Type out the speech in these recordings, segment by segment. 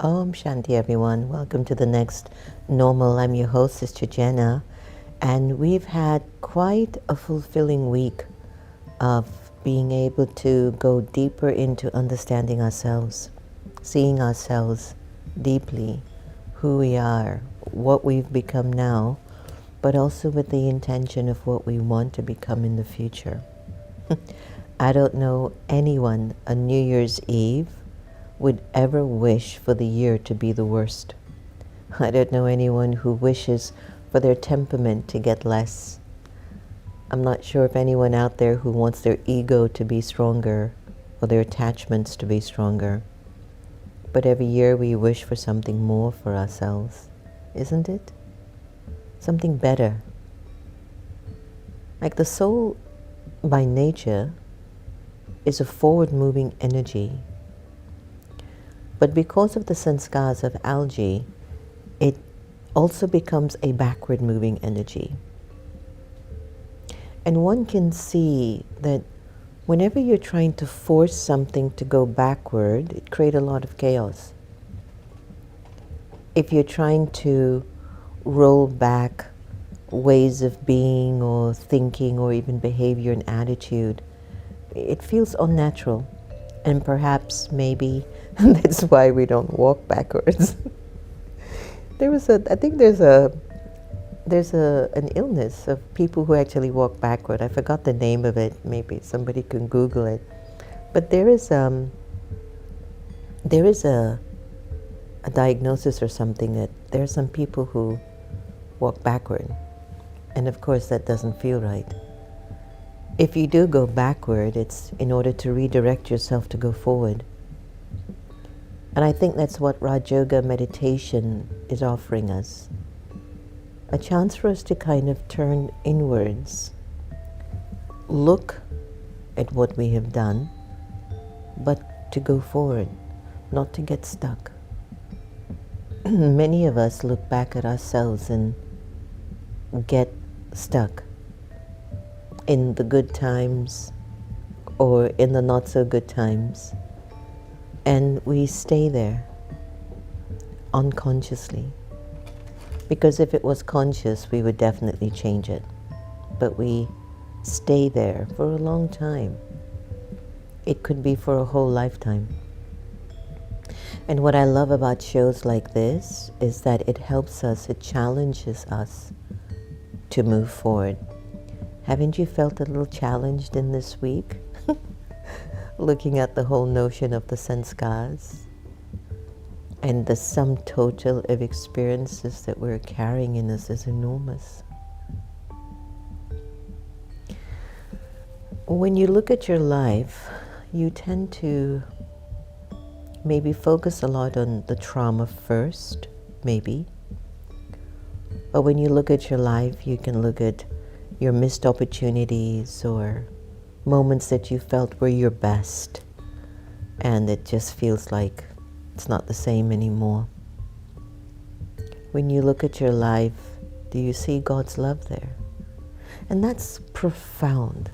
Om Shanti, everyone. Welcome to the next normal. I'm your host, Sister Jenna, and we've had quite a fulfilling week of being able to go deeper into understanding ourselves, seeing ourselves deeply, who we are, what we've become now, but also with the intention of what we want to become in the future. I don't know anyone on New Year's Eve would ever wish for the year to be the worst. I don't know anyone who wishes for their temperament to get less. I'm not sure if anyone out there who wants their ego to be stronger or their attachments to be stronger. But every year we wish for something more for ourselves, isn't it? Something better. Like the soul by nature is a forward-moving energy. But because of the sanskars of algae, it also becomes a backward-moving energy. And one can see that whenever you're trying to force something to go backward, it creates a lot of chaos. If you're trying to roll back ways of being or thinking or even behavior and attitude, it feels unnatural. And perhaps, maybe, that's why we don't walk backwards. I think there's an illness of people who actually walk backward. I forgot the name of it. Maybe somebody can Google it. But there is a diagnosis or something that there are some people who walk backward. And of course that doesn't feel right. If you do go backward, it's in order to redirect yourself to go forward. And I think that's what Raj Yoga meditation is offering us. A chance for us to kind of turn inwards, look at what we have done, but to go forward, not to get stuck. Many of us look back at ourselves and get stuck in the good times or in the not so good times, and we stay there unconsciously. Because if it was conscious, we would definitely change it. But we stay there for a long time. It could be for a whole lifetime. And what I love about shows like this is that it helps us, it challenges us to move forward. Haven't you felt a little challenged in this week? Looking at the whole notion of the sanskars and the sum total of experiences that we're carrying in us is enormous. When you look at your life, you tend to maybe focus a lot on the trauma first, maybe. But when you look at your life, you can look at your missed opportunities or moments that you felt were your best, and it just feels like it's not the same anymore. When you look at your life, do you see God's love there? And that's profound.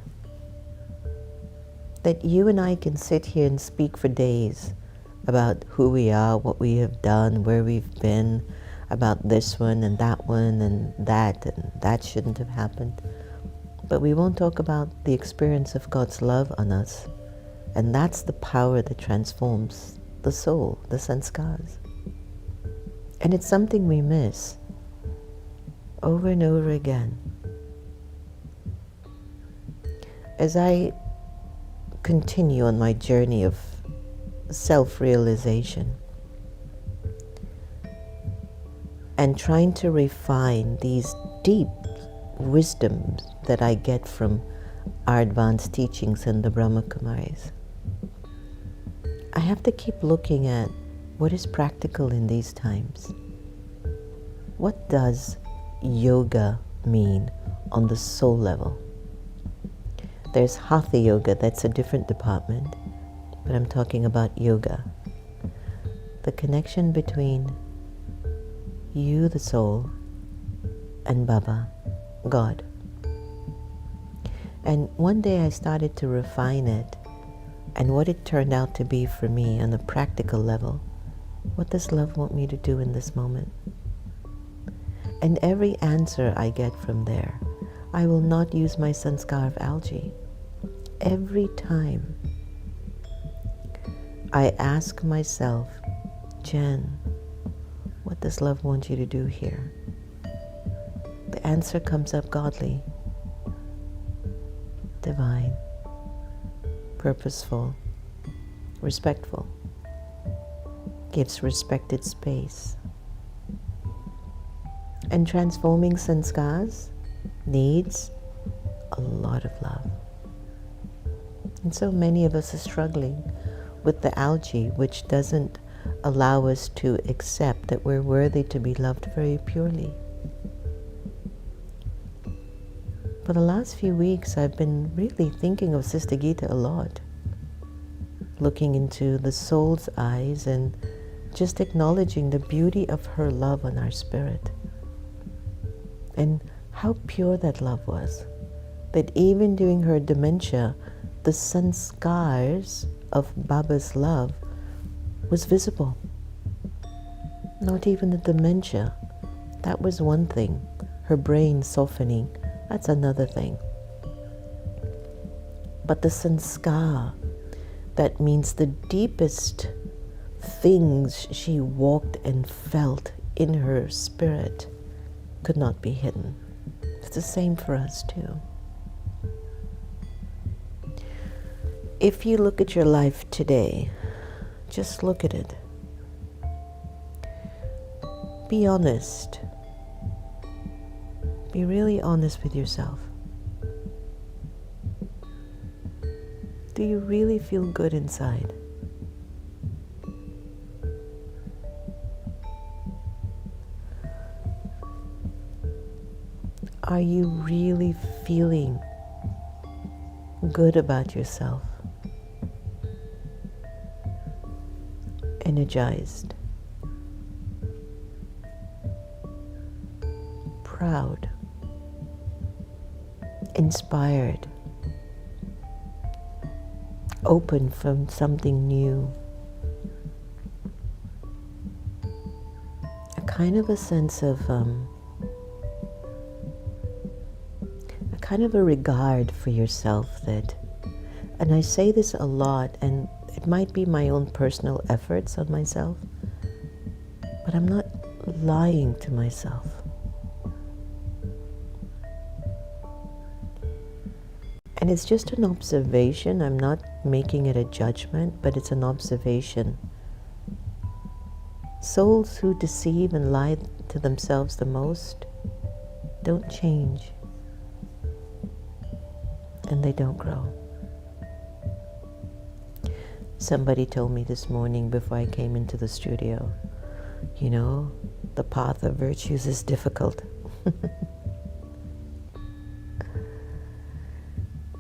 That you and I can sit here and speak for days about who we are, what we have done, where we've been, about this one and that shouldn't have happened. But we won't talk about the experience of God's love on us. And that's the power that transforms the soul, the sanskars. And it's something we miss over and over again. As I continue on my journey of self-realization and trying to refine these deep wisdoms that I get from our advanced teachings in the Brahma Kumaris, I have to keep looking at what is practical in these times. What does yoga mean on the soul level? There's Hatha Yoga, that's a different department, but I'm talking about yoga. The connection between you, the soul, and Baba, God. And one day I started to refine it, and what it turned out to be for me on a practical level What does love want me to do in this moment? And every answer I get from there, I will not use my sanskar of algae. Every time I ask myself, Jen, what does love want you to do here? The answer comes up godly, divine, purposeful, respectful, gives respected space. And transforming sanskars needs a lot of love. And so many of us are struggling with the algae, which doesn't allow us to accept that we're worthy to be loved very purely. For the last few weeks, I've been really thinking of Sister Gita a lot, looking into the soul's eyes and just acknowledging the beauty of her love on our spirit. And how pure that love was, that even during her dementia, the sanskars of Baba's love was visible. Not even the dementia. That was one thing. Her brain softening, that's another thing. But the sanskar, that means the deepest things she walked and felt in her spirit, could not be hidden. It's the same for us too. If you look at your life today, just look at it. Be honest. Be really honest with yourself. Do you really feel good inside? Are you really feeling good about yourself? Energized, proud, inspired, open from something new. A kind of a sense of a regard for yourself that, and I say this a lot, and it might be my own personal efforts on myself, but I'm not lying to myself. And it's just an observation. I'm not making it a judgment, but it's an observation. Souls who deceive and lie to themselves the most don't change, and they don't grow. Somebody told me this morning before I came into the studio, the path of virtues is difficult.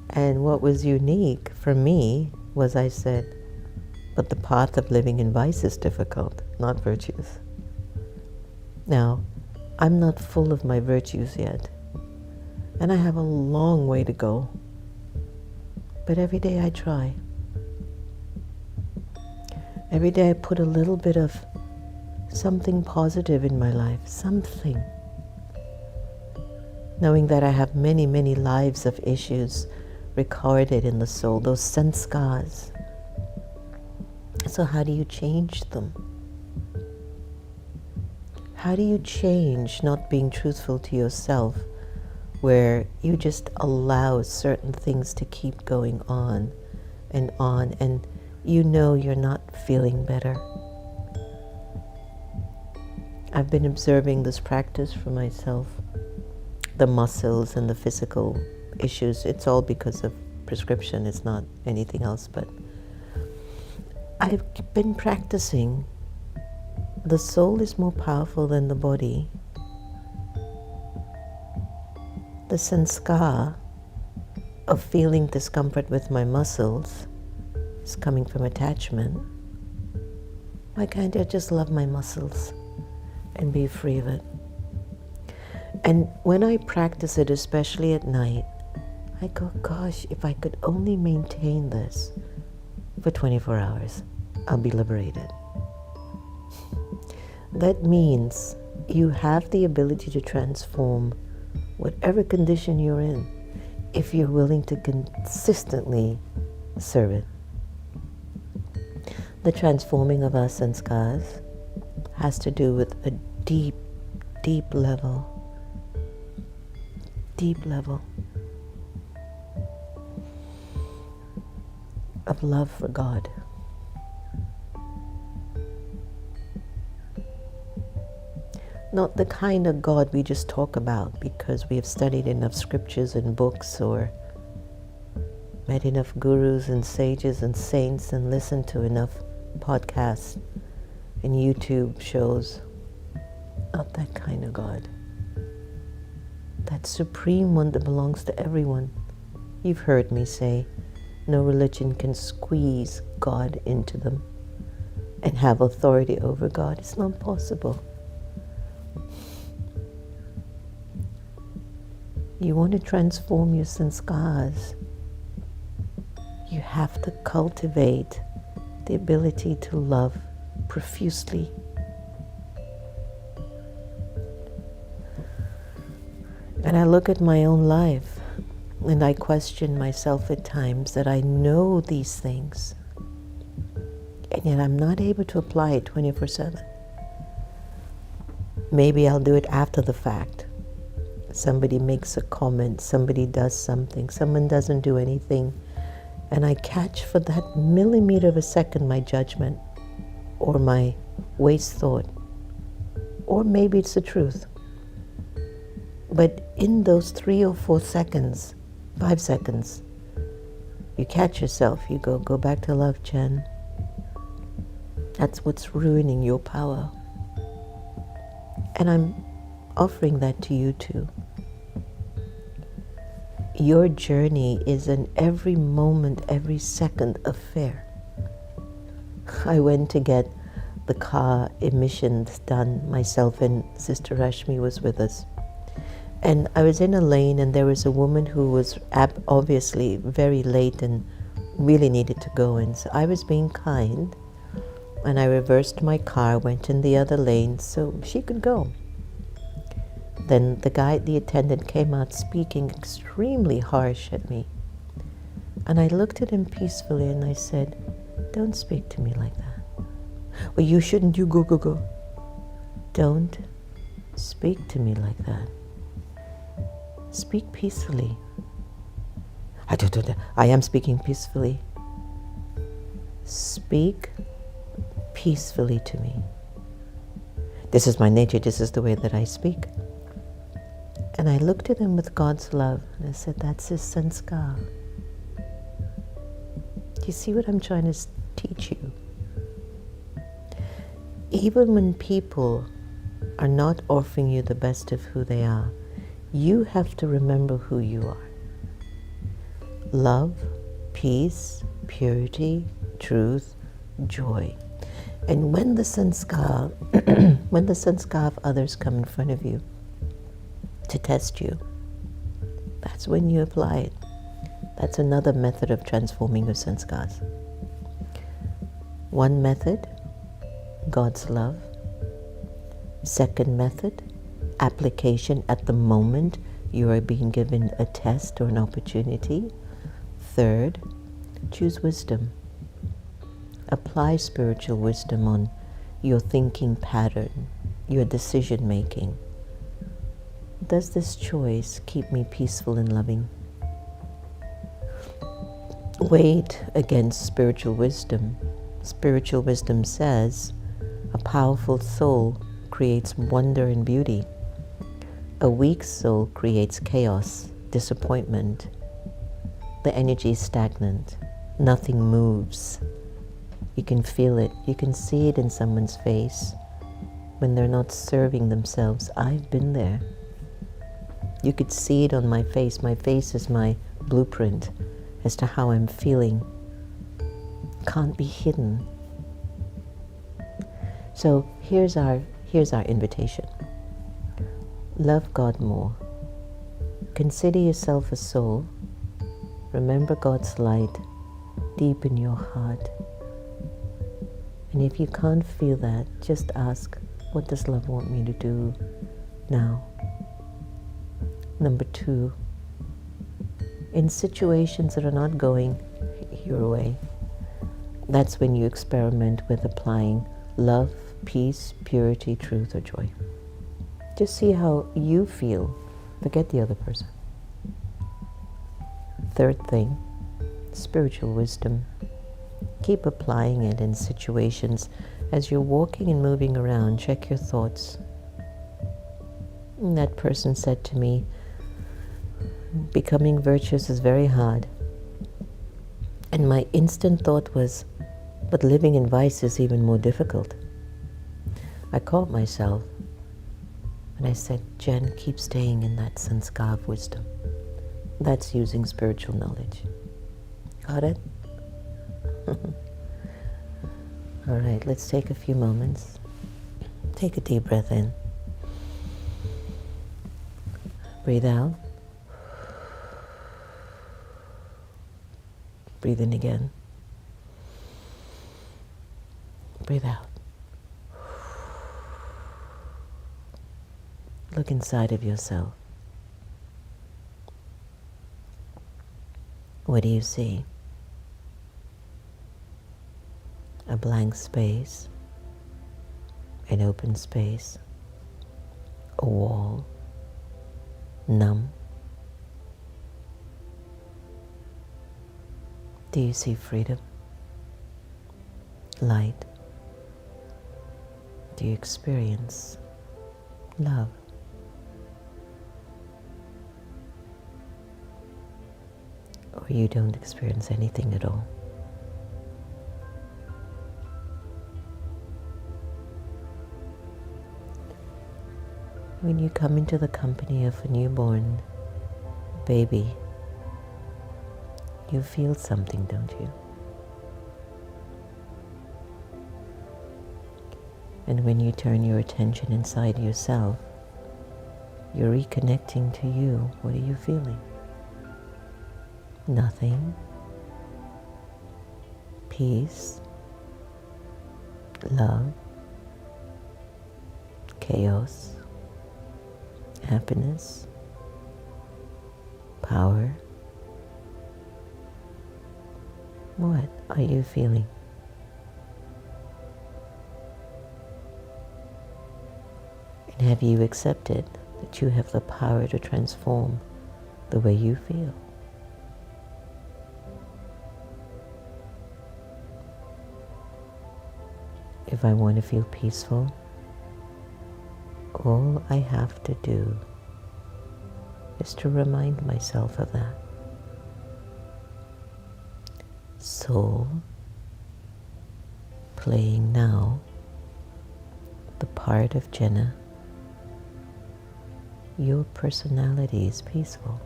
And what was unique for me was I said, but the path of living in vice is difficult, not virtues. Now, I'm not full of my virtues yet, and I have a long way to go. But every day I try. Every day I put a little bit of something positive in my life, something. Knowing that I have many, many lives of issues recorded in the soul, those sanskars. So how do you change them? How do you change not being truthful to yourself, where you just allow certain things to keep going on, and you're not feeling better? I've been observing this practice for myself, the muscles and the physical issues. It's all because of prescription, it's not anything else, but I've been practicing. The soul is more powerful than the body. The sanskar of feeling discomfort with my muscles is coming from attachment. Why can't I just love my muscles and be free of it? And when I practice it, especially at night, I go, gosh, if I could only maintain this for 24 hours, I'll be liberated. That means you have the ability to transform whatever condition you're in if you're willing to consistently serve it. The transforming of our sanskars has to do with a deep, deep level of love for God. Not the kind of God we just talk about because we have studied enough scriptures and books or met enough gurus and sages and saints and listened to enough podcasts and YouTube shows. Not that kind of God. That supreme one that belongs to everyone. You've heard me say, no religion can squeeze God into them and have authority over God. It's not possible. You want to transform your sanskars, you have to cultivate the ability to love profusely. And I look at my own life and I question myself at times that I know these things and yet I'm not able to apply it 24/7. Maybe I'll do it after the fact. Somebody makes a comment, somebody does something, someone doesn't do anything, and I catch for that millimeter of a second my judgment or my waste thought, or maybe it's the truth. But in those 3 or 4 seconds, 5 seconds, you catch yourself, you go back to love, Jen. That's what's ruining your power. And I'm offering that to you too. Your journey is an every moment, every second affair. I went to get the car emissions done. Myself and Sister Rashmi was with us. And I was in a lane and there was a woman who was obviously very late and really needed to go in. So I was being kind and I reversed my car, went in the other lane so she could go. Then the attendant came out speaking extremely harsh at me. And I looked at him peacefully and I said, don't speak to me like that. Well, you shouldn't, you go. Don't speak to me like that. Speak peacefully. I am speaking peacefully. Speak peacefully to me. This is my nature, this is the way that I speak. And I looked at him with God's love and I said, that's his sanskar. Do you see what I'm trying to teach you? Even when people are not offering you the best of who they are, you have to remember who you are. Love, peace, purity, truth, joy. And when the sanskar, when the sanskar of others come in front of you to test you, that's when you apply it. That's another method of transforming your sanskars. One method, God's love. Second method, application at the moment you are being given a test or an opportunity. Third, choose wisdom. Apply spiritual wisdom on your thinking pattern, your decision making. Does this choice keep me peaceful and loving? Weighed against spiritual wisdom. Spiritual wisdom says a powerful soul creates wonder and beauty. A weak soul creates chaos, disappointment. The energy is stagnant. Nothing moves. You can feel it. You can see it in someone's face when they're not serving themselves. I've been there. You could see it on my face. My face is my blueprint as to how I'm feeling. Can't be hidden. So here's our invitation. Love God more. Consider yourself a soul. Remember God's light deep in your heart. And if you can't feel that, just ask, What does love want me to do now? Number 2, in situations that are not going your way, that's when you experiment with applying love, peace, purity, truth, or joy. Just see how you feel. Forget the other person. Third thing, spiritual wisdom. Keep applying it in situations. As you're walking and moving around, check your thoughts. And that person said to me, becoming virtuous is very hard. And my instant thought was, but living in vice is even more difficult. I caught myself and I said, Jen, keep staying in that sanskar of wisdom. That's using spiritual knowledge. Got it? All right, let's take a few moments. Take a deep breath in. Breathe out. Breathe in again. Breathe out. Look inside of yourself. What do you see? A blank space, an open space, a wall, numb. Do you see freedom, light? Do you experience love? Or you don't experience anything at all? When you come into the company of a newborn baby, you feel something, don't you? And when you turn your attention inside yourself, you're reconnecting to you. What are you feeling? Nothing. Peace. Love. Chaos. Happiness. Power. What are you feeling? And have you accepted that you have the power to transform the way you feel? If I want to feel peaceful, all I have to do is to remind myself of that. Soul, playing now the part of Jenna. Your personality is peaceful.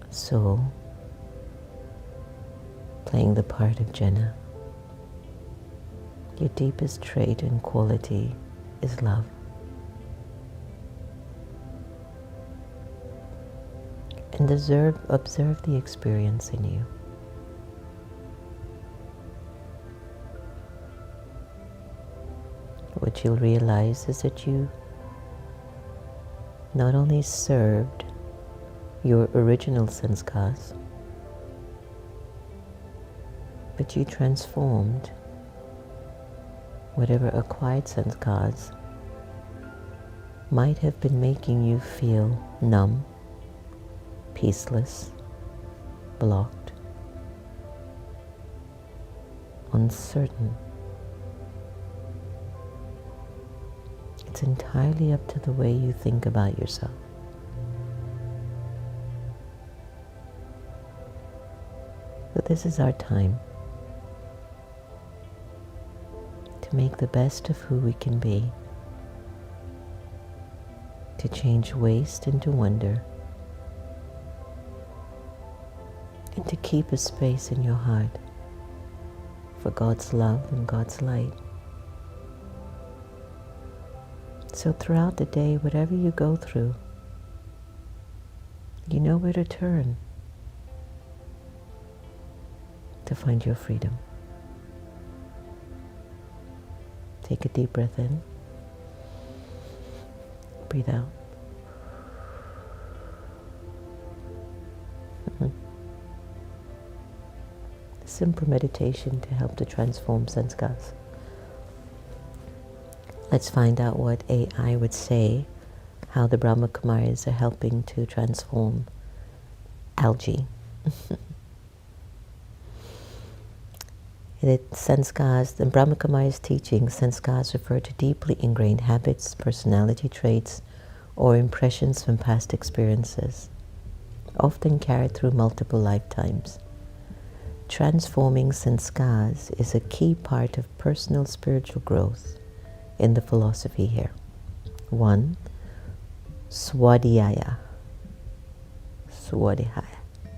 Soul, playing the part of Jenna. Your deepest trait and quality is love. And observe the experience in you. What you'll realize is that you not only served your original sanskars, but you transformed whatever acquired sanskars might have been making you feel numb, peaceless, blocked, uncertain. It's entirely up to the way you think about yourself. But this is our time to make the best of who we can be, to change waste into wonder, and to keep a space in your heart for God's love and God's light. So throughout the day, whatever you go through, you know where to turn. to find your freedom. Take a deep breath in. Breathe out. Simple meditation to help to transform sanskars. Let's find out what AI would say, how the Brahma Kumaris are helping to transform algae. Sanskars, the Brahma Kumaris teaching, sanskars refer to deeply ingrained habits, personality traits, or impressions from past experiences, often carried through multiple lifetimes. Transforming sanskars is a key part of personal spiritual growth in the philosophy here. 1. Swadhyaya. Swadhyaya.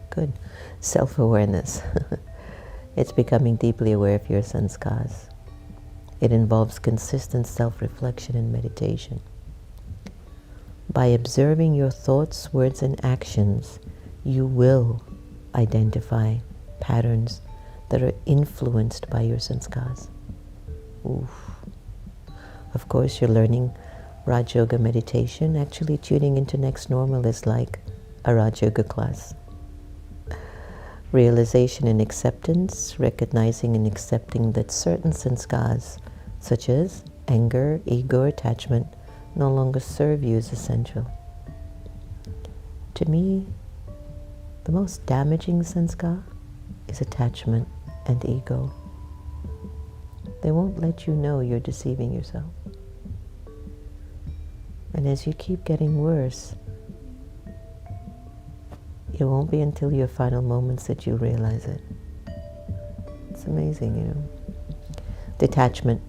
Good. Self-awareness. It's becoming deeply aware of your sanskars. It involves consistent self-reflection and meditation. By observing your thoughts, words, and actions, you will identify patterns that are influenced by your sanskars. Oof. Of course, you're learning Raj Yoga meditation. Actually, tuning into Next Normal is like a Raj Yoga class. Realization and acceptance, recognizing and accepting that certain sanskars, such as anger, ego, attachment, no longer serve you is essential. To me, the most damaging sanskar is attachment and ego. They won't let you know you're deceiving yourself. And as you keep getting worse, it won't be until your final moments that you'll realize it. It's amazing, you know. Detachment.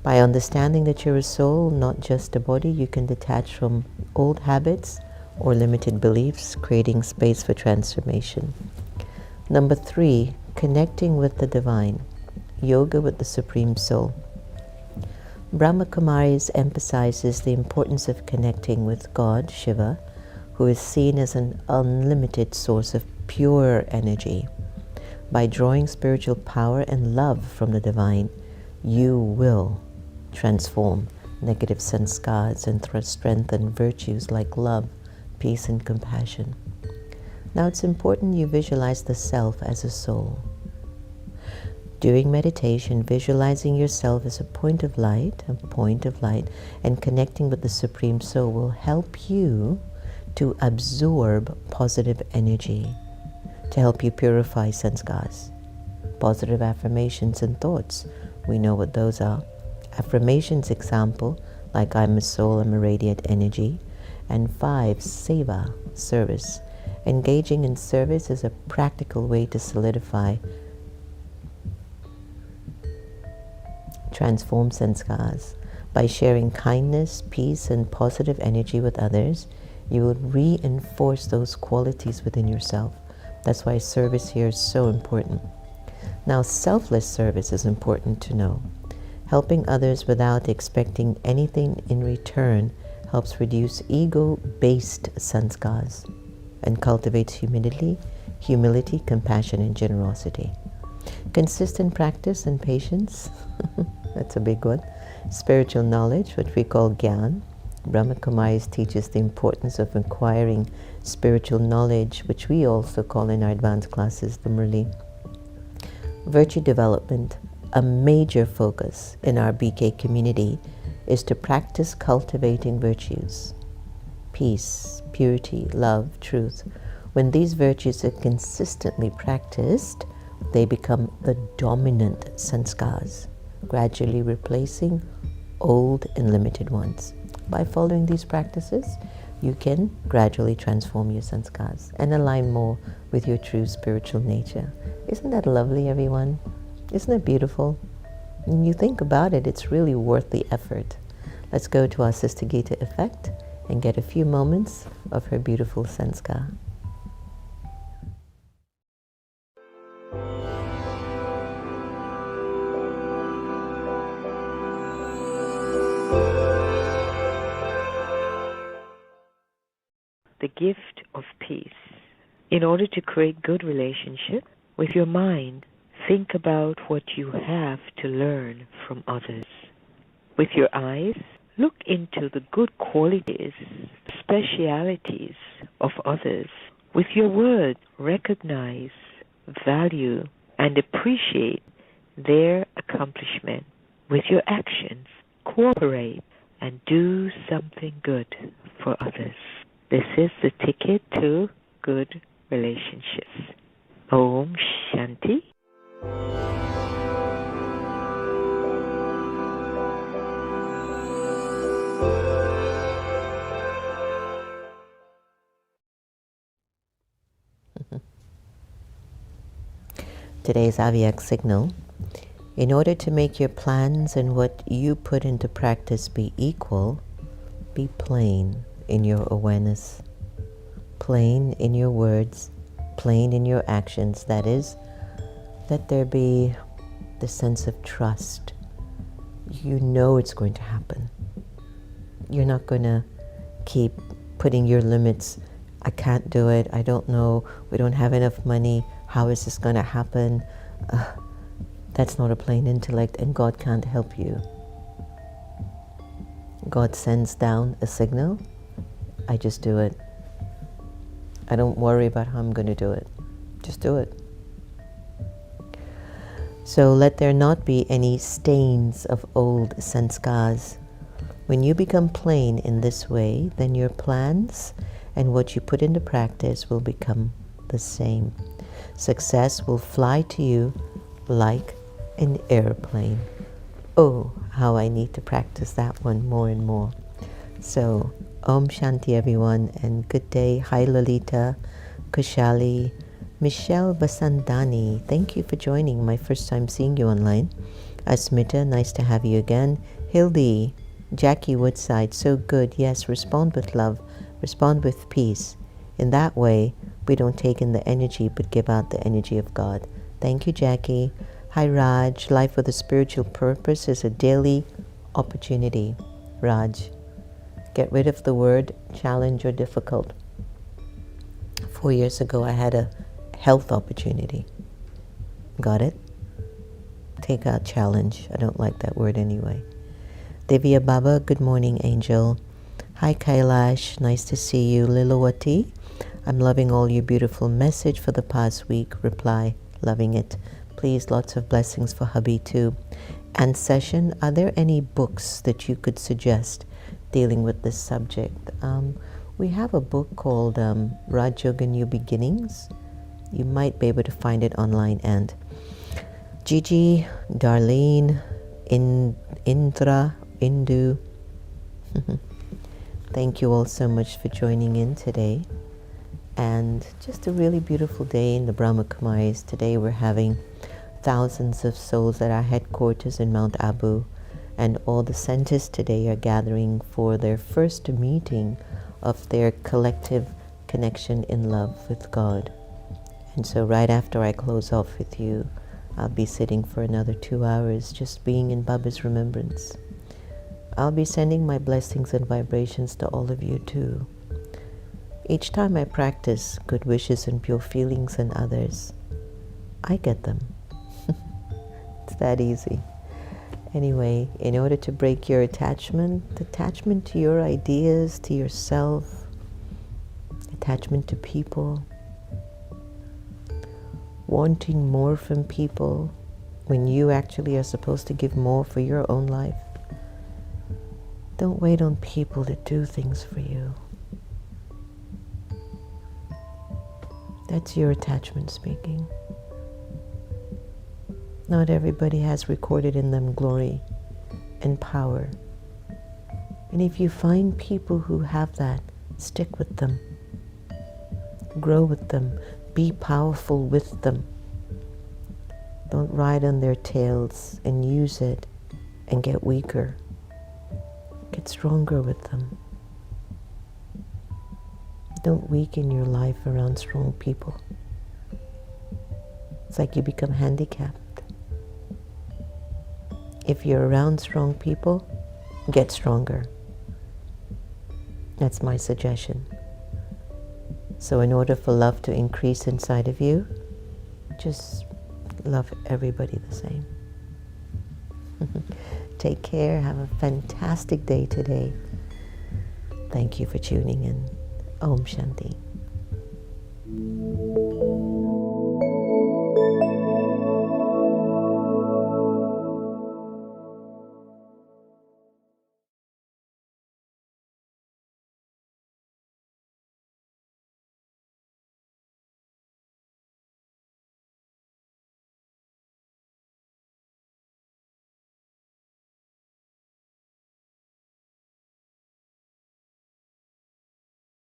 By understanding that you're a soul, not just a body, you can detach from old habits or limited beliefs, creating space for transformation. Number 3, connecting with the divine. Yoga with the Supreme Soul. Brahma Kumaris emphasizes the importance of connecting with God, Shiva, who is seen as an unlimited source of pure energy. By drawing spiritual power and love from the divine, you will transform negative sanskars and strengthen virtues like love, peace, and compassion. Now it's important you visualize the self as a soul. During meditation, visualizing yourself as a point of light, and connecting with the Supreme Soul will help you to absorb positive energy, to help you purify sanskars. Positive affirmations and thoughts, we know what those are. Affirmations example, like I'm a soul, I'm a radiant energy. And 5, seva, service. Engaging in service is a practical way to solidify, transform sanskars. By sharing kindness, peace, and positive energy with others, you will reinforce those qualities within yourself. That's why service here is so important. Now, selfless service is important to know. Helping others without expecting anything in return helps reduce ego-based sanskars and cultivates humility, compassion, and generosity. Consistent practice and patience, that's a big one. Spiritual knowledge, what we call Gyan. Brahma Kumaris teaches the importance of acquiring spiritual knowledge, which we also call in our advanced classes the Murli. Virtue development, a major focus in our BK community, is to practice cultivating virtues. Peace, purity, love, truth. When these virtues are consistently practiced, they become the dominant sanskars, gradually replacing old and limited ones. By following these practices, you can gradually transform your sanskars and align more with your true spiritual nature. Isn't that lovely, everyone? Isn't it beautiful? When you think about it, it's really worth the effort. Let's go to our Sister Gita effect and get a few moments of her beautiful sanskar. The gift of peace. In order to create good relationship, With your mind, think about what you have to learn from others. With your eyes, look into the good qualities, specialities of others. With your words, recognize, value, and appreciate their accomplishment. With your actions, cooperate and do something good for others. This is the ticket to good relationships. Om Shanti. Today's Avyak signal. In order to make your plans and what you put into practice be equal, be plain in your awareness, plain in your words, plain in your actions. That is, let there be the sense of trust. You know it's going to happen. You're not going to keep putting your limits. I can't do it. I don't know. We don't have enough money. How is this going to happen? That's not a plain intellect, and God can't help you. God sends down a signal. I just do it. I don't worry about how I'm going to do it. Just do it. So let there not be any stains of old sanskars. When you become plain in this way, then your plans and what you put into practice will become the same. Success will fly to you like an airplane. Oh, how I need to practice that one more and more. So, Om Shanti everyone, and good day. Hi Lalita, Kushali, Michelle Basandani, thank you for joining. My first time seeing you online. Asmita, nice to have you again. Hildy, Jackie Woodside, so good. Yes, respond with love, respond with peace. In that way, we don't take in the energy, but give out the energy of God. Thank you, Jackie. Hi, Raj. Life with a spiritual purpose is a daily opportunity. Raj, get rid of the word challenge or difficult. 4 years ago, I had a health opportunity. Got it? Take out challenge. I don't like that word anyway. Divya Baba, good morning, Angel. Hi, Kailash. Nice to see you. Lilawati, I'm loving all your beautiful message for the past week. Reply, loving it. Please, lots of blessings for hubby too. And Session, are there any books that you could suggest dealing with this subject? We have a book called Raj Yoga New Beginnings. You might be able to find it online. And Gigi, Darlene, Indra, Indu, thank you all so much for joining in today. And just a really beautiful day in the Brahma Kumaris. Today we're having thousands of souls at our headquarters in Mount Abu, and all the centers today are gathering for their first meeting of their collective connection in love with God. And so right after I close off with you, I'll be sitting for another 2 hours just being in Baba's remembrance. I'll be sending my blessings and vibrations to all of you too. Each time I practice good wishes and pure feelings in others, I get them. It's that easy. Anyway, in order to break your attachment to your ideas, to yourself, attachment to people, wanting more from people when you actually are supposed to give more for your own life, don't wait on people to do things for you. That's your attachment speaking. Not everybody has recorded in them glory and power. And if you find people who have that, stick with them. Grow with them. Be powerful with them. Don't ride on their tails and use it and get weaker. Get stronger with them. Don't weaken your life around strong people. It's like you become handicapped. If you're around strong people, get stronger. That's my suggestion. So in order for love to increase inside of you, just love everybody the same. Take care. Have a fantastic day today. Thank you for tuning in. Om Shanti.